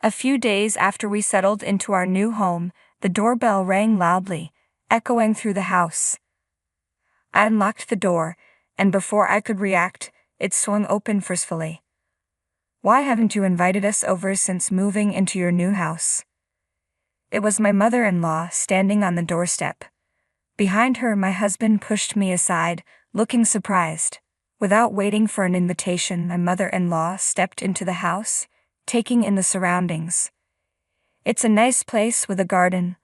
A few days after we settled into our new home, the doorbell rang loudly, echoing through the house. I unlocked the door, and before I could react, it swung open forcefully. "Why haven't you invited us over since moving into your new house?" It was my mother-in-law standing on the doorstep. Behind her, my husband pushed me aside, looking surprised. Without waiting for an invitation, my mother-in-law stepped into the house, taking in the surroundings. "It's a nice place with a garden.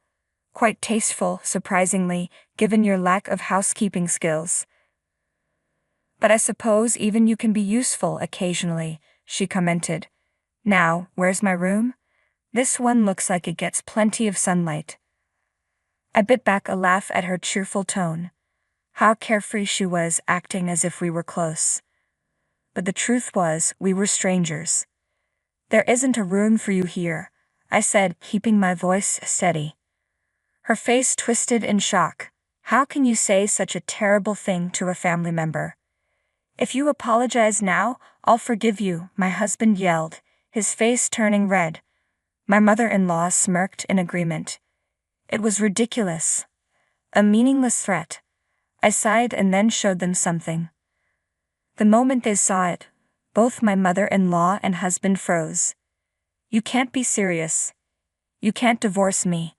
Quite tasteful, surprisingly, given your lack of housekeeping skills. But I suppose even you can be useful occasionally," she commented. "Now, where's my room? This one looks like it gets plenty of sunlight." I bit back a laugh at her cheerful tone. How carefree she was, acting as if we were close. But the truth was, we were strangers. "There isn't a room for you here," I said, keeping my voice steady. Her face twisted in shock. "How can you say such a terrible thing to a family member?" "If you apologize now, I'll forgive you," my husband yelled, his face turning red. My mother-in-law smirked in agreement. It was ridiculous. A meaningless threat. I sighed and then showed them something. The moment they saw it, both my mother-in-law and husband froze. "You can't be serious. You can't divorce me,"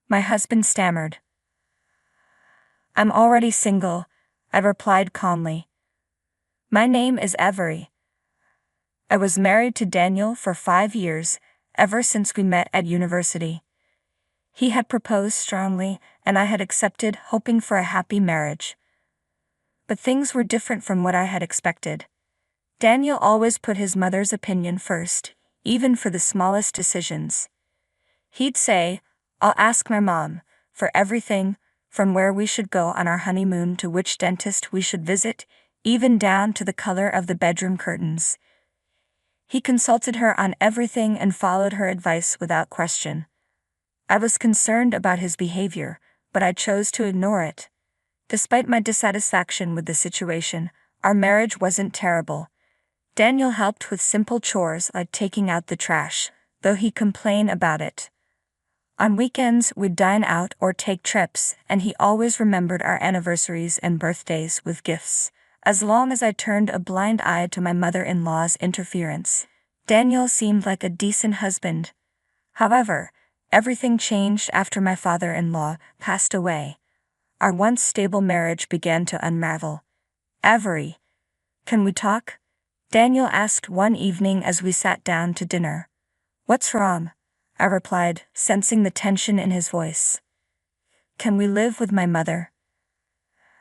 my husband stammered. "I'm already single," I replied calmly. "My name is Avery. I was married to Daniel for 5 years, ever since we met at university. He had proposed strongly, and I had accepted, hoping for a happy marriage. But things were different from what I had expected. Daniel always put his mother's opinion first, even for the smallest decisions. He'd say, 'I'll ask my mom,' for everything, from where we should go on our honeymoon to which dentist we should visit, even down to the color of the bedroom curtains. He consulted her on everything and followed her advice without question. I was concerned about his behavior, but I chose to ignore it. Despite my dissatisfaction with the situation, our marriage wasn't terrible. Daniel helped with simple chores like taking out the trash, though he complained about it. On weekends, we'd dine out or take trips, and he always remembered our anniversaries and birthdays with gifts. As long as I turned a blind eye to my mother-in-law's interference, Daniel seemed like a decent husband. However, everything changed after my father-in-law passed away. Our once stable marriage began to unravel. "Avery, can we talk?" Daniel asked one evening as we sat down to dinner. "What's wrong?" I replied, sensing the tension in his voice. "Can we live with my mother?"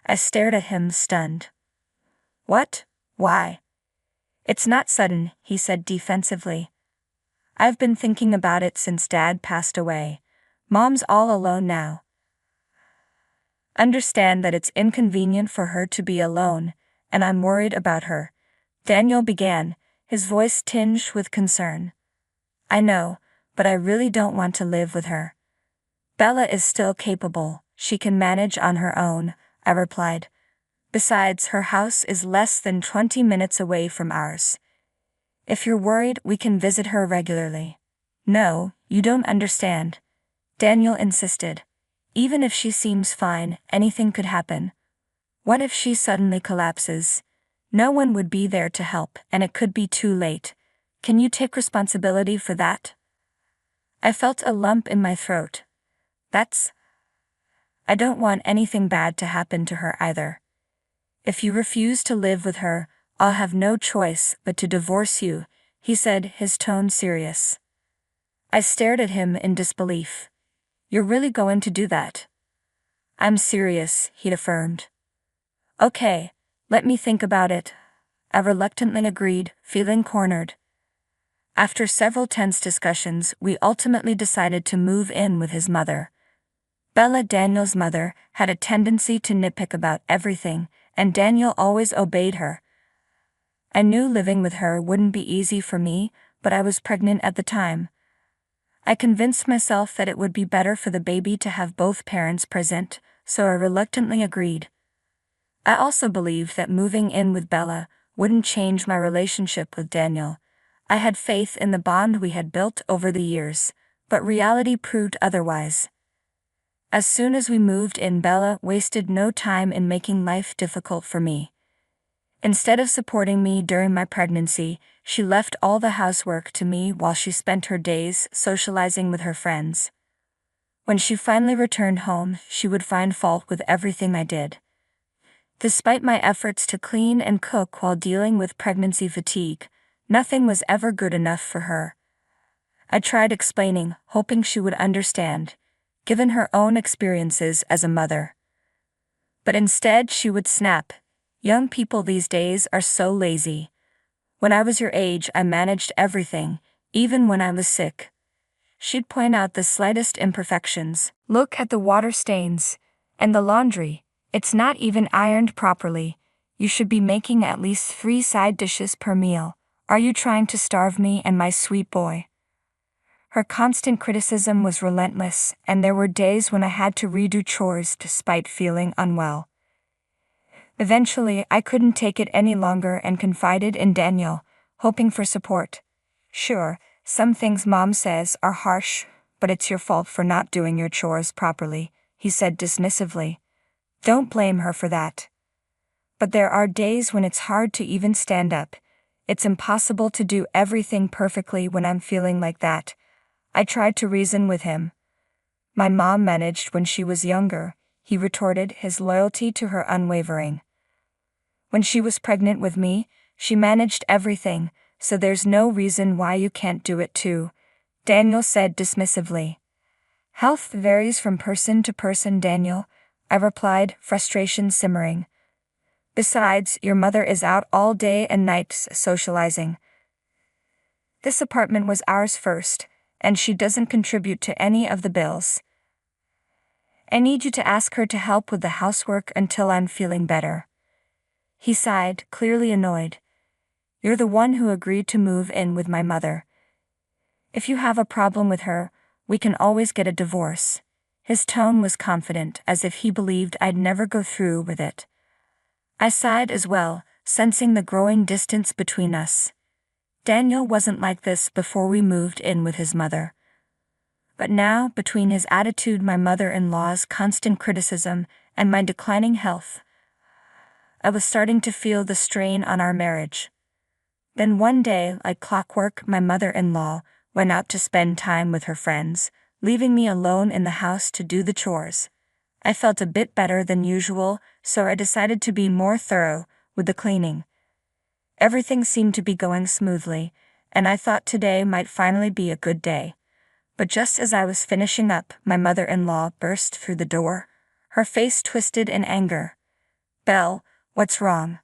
I stared at him, stunned. "What? Why?" "It's not sudden," he said defensively. "I've been thinking about it since Dad passed away. Mom's all alone now. Understand that it's inconvenient for her to be alone, and I'm worried about her," Daniel began, his voice tinged with concern. "I know, but I really don't want to live with her." "Bella is still capable, she can manage on her own," I replied. "Besides, her house is less than 20 minutes away from ours. If you're worried, we can visit her regularly." "No, you don't understand," Daniel insisted. "Even if she seems fine, anything could happen. What if she suddenly collapses? No one would be there to help, and it could be too late. Can you take responsibility for that?" I felt a lump in my throat. I don't want anything bad to happen to her either. "If you refuse to live with her, I'll have no choice but to divorce you," he said, his tone serious. I stared at him in disbelief. "You're really going to do that?" "I'm serious," he affirmed. "Okay, let me think about it," I reluctantly agreed, feeling cornered. After several tense discussions, we ultimately decided to move in with his mother. Bella, Daniel's mother, had a tendency to nitpick about everything, and Daniel always obeyed her. I knew living with her wouldn't be easy for me, but I was pregnant at the time. I convinced myself that it would be better for the baby to have both parents present, so I reluctantly agreed. I also believed that moving in with Bella wouldn't change my relationship with Daniel. I had faith in the bond we had built over the years, but reality proved otherwise. As soon as we moved in, Bella wasted no time in making life difficult for me. Instead of supporting me during my pregnancy, she left all the housework to me while she spent her days socializing with her friends. When she finally returned home, she would find fault with everything I did. Despite my efforts to clean and cook while dealing with pregnancy fatigue, nothing was ever good enough for her. I tried explaining, hoping she would understand, given her own experiences as a mother. But instead she would snap, "Young people these days are so lazy. When I was your age, I managed everything, even when I was sick." She'd point out the slightest imperfections. "Look at the water stains. And the laundry. It's not even ironed properly. You should be making at least 3 side dishes per meal. Are you trying to starve me and my sweet boy?" Her constant criticism was relentless, and there were days when I had to redo chores despite feeling unwell. Eventually, I couldn't take it any longer and confided in Daniel, hoping for support. "Sure, some things Mom says are harsh, but it's your fault for not doing your chores properly," he said dismissively. "Don't blame her for that." But there are days when it's hard to even stand up. It's impossible to do everything perfectly when I'm feeling like that. I tried to reason with him. "My mom managed when she was younger," he retorted, his loyalty to her unwavering. "When she was pregnant with me, she managed everything, so there's no reason why you can't do it too," Daniel said dismissively. "Health varies from person to person, Daniel," I replied, frustration simmering. "Besides, your mother is out all day and night socializing. This apartment was ours first, and she doesn't contribute to any of the bills. I need you to ask her to help with the housework until I'm feeling better." He sighed, clearly annoyed. "You're the one who agreed to move in with my mother. If you have a problem with her, we can always get a divorce." His tone was confident, as if he believed I'd never go through with it. I sighed as well, sensing the growing distance between us. Daniel wasn't like this before we moved in with his mother. But now, between his attitude, my mother-in-law's constant criticism, and my declining health, I was starting to feel the strain on our marriage. Then one day, like clockwork, my mother-in-law went out to spend time with her friends, leaving me alone in the house to do the chores. I felt a bit better than usual, so I decided to be more thorough with the cleaning. Everything seemed to be going smoothly, and I thought today might finally be a good day. But just as I was finishing up, my mother-in-law burst through the door, her face twisted in anger. "Belle, what's wrong?"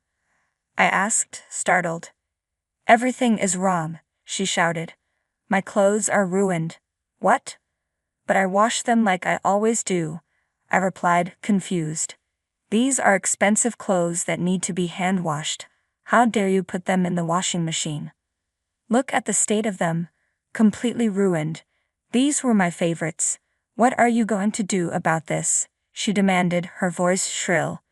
I asked, startled. "Everything is wrong," she shouted. "My clothes are ruined." "What?" "But I wash them like I always do," I replied, confused. "These are expensive clothes that need to be hand-washed. How dare you put them in the washing machine? Look at the state of them, completely ruined. These were my favorites. What are you going to do about this?" she demanded, her voice shrill.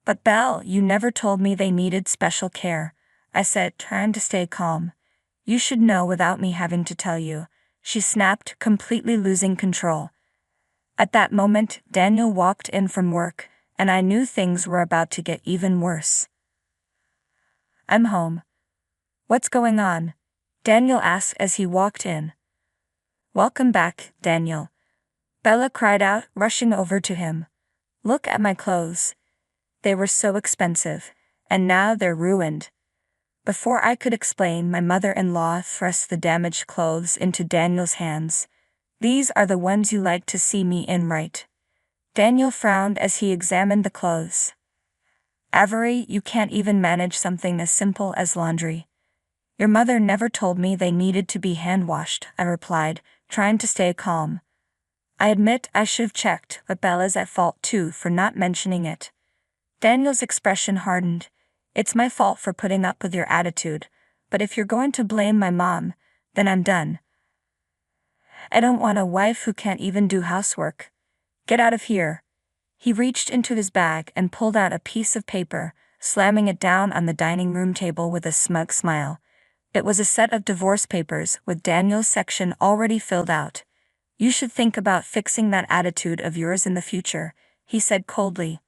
"But Belle, you never told me they needed special care," I said, trying to stay calm. "You should know without me having to tell you," she snapped, completely losing control. At that moment, Daniel walked in from work, and I knew things were about to get even worse. "I'm home." "What's going on?" Daniel asked as he walked in. "Welcome back, Daniel," Bella cried out, rushing over to him. "Look at my clothes. They were so expensive, and now they're ruined." Before I could explain, my mother-in-law thrust the damaged clothes into Daniel's hands. "These are the ones you like to see me in, right?" Daniel frowned as he examined the clothes. "Avery, you can't even manage something as simple as laundry." "Your mother never told me they needed to be hand-washed," I replied, trying to stay calm. I admit I should have checked, but Bella's at fault too for not mentioning it. Daniel's expression hardened. "It's my fault for putting up with your attitude, but if you're going to blame my mom, then I'm done. I don't want a wife who can't even do housework. Get out of here." He reached into his bag and pulled out a piece of paper, slamming it down on the dining room table with a smug smile. It was a set of divorce papers with Daniel's section already filled out. "You should think about fixing that attitude of yours in the future," he said coldly.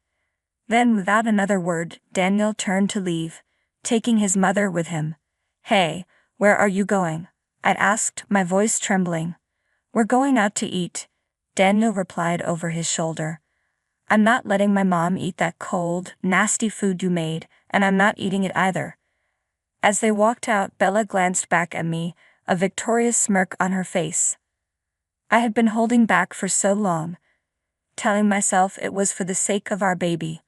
Then, without another word, Daniel turned to leave, taking his mother with him. "Hey, where are you going?" I asked, my voice trembling. "We're going out to eat," Daniel replied over his shoulder. "I'm not letting my mom eat that cold, nasty food you made, and I'm not eating it either." As they walked out, Bella glanced back at me, a victorious smirk on her face. I had been holding back for so long, telling myself it was for the sake of our baby.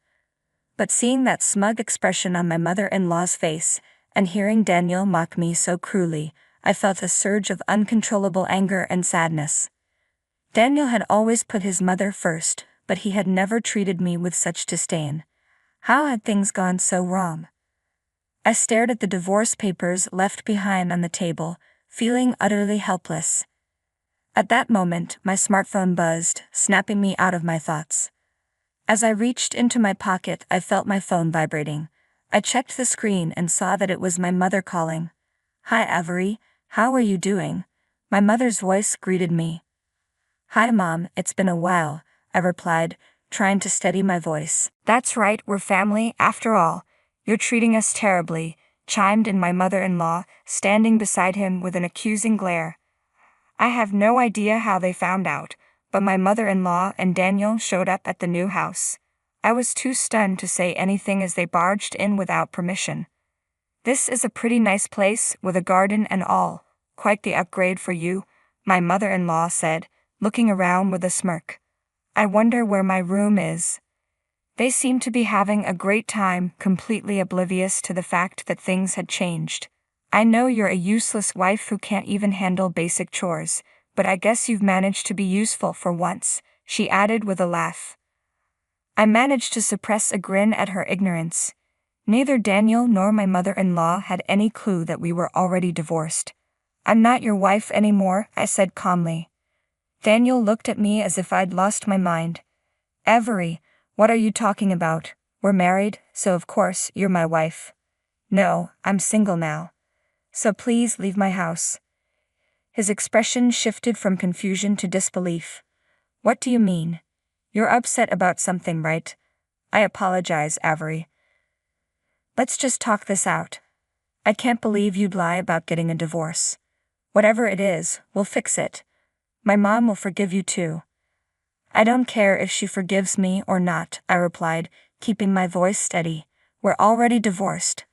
But seeing that smug expression on my mother-in-law's face, and hearing Daniel mock me so cruelly, I felt a surge of uncontrollable anger and sadness. Daniel had always put his mother first, but he had never treated me with such disdain. How had things gone so wrong? I stared at the divorce papers left behind on the table, feeling utterly helpless. At that moment, my smartphone buzzed, snapping me out of my thoughts. As I reached into my pocket, I felt my phone vibrating. I checked the screen and saw that it was my mother calling. "Hi Avery, how are you doing?" My mother's voice greeted me. "Hi Mom, it's been a while," I replied, trying to steady my voice. "That's right, we're family, after all. You're treating us terribly," chimed in my mother-in-law, standing beside him with an accusing glare. I have no idea how they found out, but my mother-in-law and Daniel showed up at the new house. I was too stunned to say anything as they barged in without permission. "This is a pretty nice place, with a garden and all. Quite the upgrade for you," my mother-in-law said, looking around with a smirk. "I wonder where my room is." They seemed to be having a great time, completely oblivious to the fact that things had changed. "I know you're a useless wife who can't even handle basic chores, but I guess you've managed to be useful for once," she added with a laugh. I managed to suppress a grin at her ignorance. Neither Daniel nor my mother-in-law had any clue that we were already divorced. "I'm not your wife anymore," I said calmly. Daniel looked at me as if I'd lost my mind. "Avery, what are you talking about? We're married, so of course you're my wife." "No, I'm single now. So please leave my house." His expression shifted from confusion to disbelief. "What do you mean? You're upset about something, right?" "I apologize, Avery. Let's just talk this out. I can't believe you'd lie about getting a divorce. Whatever it is, we'll fix it. My mom will forgive you too." "I don't care if she forgives me or not," I replied, keeping my voice steady. "We're already divorced."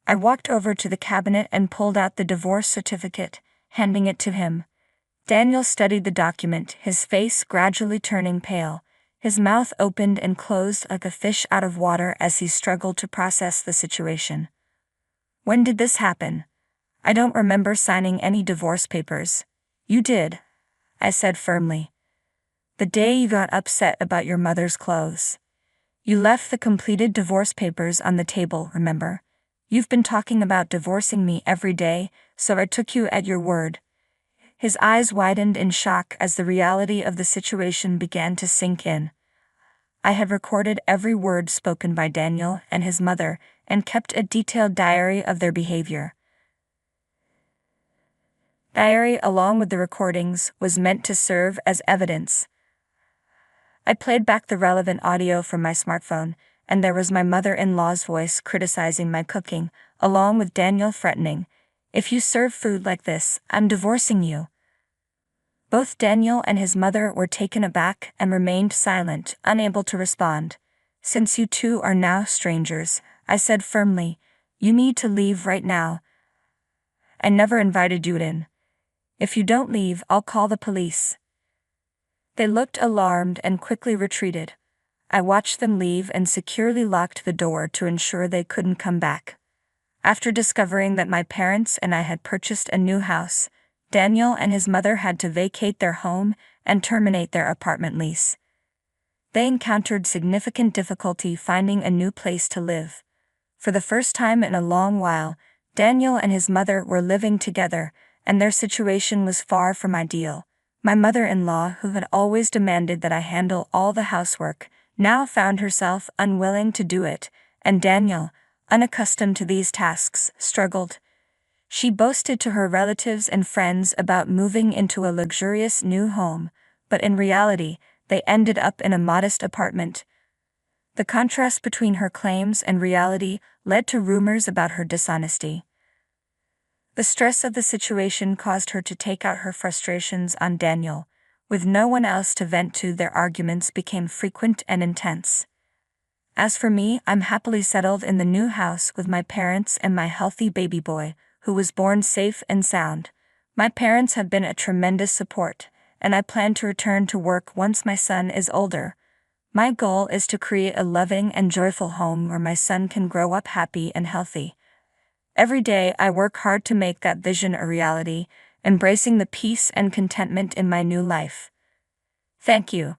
I walked over to the cabinet and pulled out the divorce certificate, handing it to him. Daniel studied the document, his face gradually turning pale. His mouth opened and closed like a fish out of water as he struggled to process the situation. "When did this happen? I don't remember signing any divorce papers." "You did," I said firmly. "The day you got upset about your mother's clothes. You left the completed divorce papers on the table, remember? You've been talking about divorcing me every day, so I took you at your word." His eyes widened in shock as the reality of the situation began to sink in. I had recorded every word spoken by Daniel and his mother and kept a detailed diary of their behavior. Diary, along with the recordings, was meant to serve as evidence. I played back the relevant audio from my smartphone, and there was my mother-in-law's voice criticizing my cooking, along with Daniel threatening, "If you serve food like this, I'm divorcing you." Both Daniel and his mother were taken aback and remained silent, unable to respond. "Since you two are now strangers," I said firmly, "you need to leave right now. I never invited you in. If you don't leave, I'll call the police." They looked alarmed and quickly retreated. I watched them leave and securely locked the door to ensure they couldn't come back. After discovering that my parents and I had purchased a new house, Daniel and his mother had to vacate their home and terminate their apartment lease. They encountered significant difficulty finding a new place to live. For the first time in a long while, Daniel and his mother were living together, and their situation was far from ideal. My mother-in-law, who had always demanded that I handle all the housework, now found herself unwilling to do it, and Daniel, unaccustomed to these tasks, struggled. She boasted to her relatives and friends about moving into a luxurious new home, but in reality, they ended up in a modest apartment. The contrast between her claims and reality led to rumors about her dishonesty. The stress of the situation caused her to take out her frustrations on Daniel. With no one else to vent to, their arguments became frequent and intense. As for me, I'm happily settled in the new house with my parents and my healthy baby boy, who was born safe and sound. My parents have been a tremendous support, and I plan to return to work once my son is older. My goal is to create a loving and joyful home where my son can grow up happy and healthy. Every day I work hard to make that vision a reality, embracing the peace and contentment in my new life. Thank you.